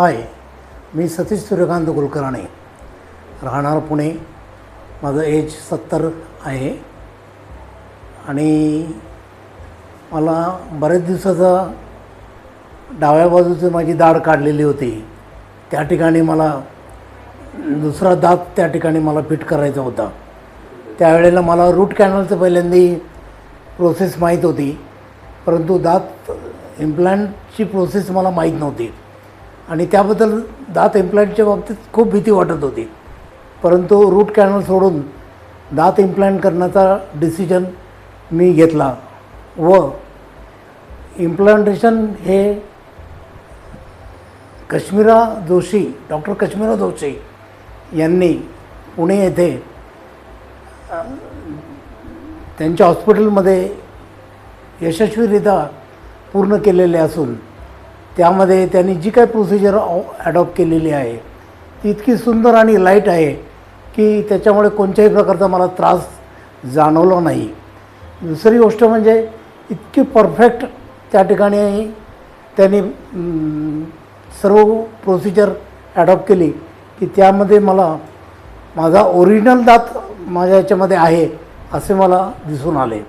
हाय, मी सतीश सूर्यकांत कुलकर्णी, राहणार पुणे. माझं एज 70 आहे आणि मला बरेच दिवसाचा डाव्या बाजूची माझी दाढ काढलेली होती. त्या ठिकाणी मला दुसरा दात त्या ठिकाणी मला फिट करायचा होता. त्यावेळेला मला रूट कॅनलचं पहिल्यांदा प्रोसेस माहीत होती, परंतु दात इम्प्लांटची प्रोसेस मला माहीत नव्हती आणि त्याबद्दल दात इम्प्लांटच्या बाबतीत खूप भीती वाटत होती. परंतु रूट कॅनल सोडून दात इम्प्लांट करण्याचा डिसिजन मी घेतला व इम्प्लांटेशन हे डॉक्टर कश्मीरा जोशी यांनी पुणे येथे त्यांच्या हॉस्पिटलमध्ये यशस्वीरित्या पूर्ण केलेले असून त्यामध्ये त्यांनी जी काही प्रोसिजर ॲडॉप्ट केलेली आहे ती इतकी सुंदर आणि लाईट आहे की त्याच्यामुळे कोणत्याही प्रकारचा मला त्रास जाणवला नाही. दुसरी गोष्ट म्हणजे इतकी परफेक्ट त्या ठिकाणी त्यांनी सर्व प्रोसिजर ॲडॉप्ट केली की त्यामध्ये मला माझा ओरिजिनल दात माझ्या याच्यामध्ये आहे असे मला दिसून आले.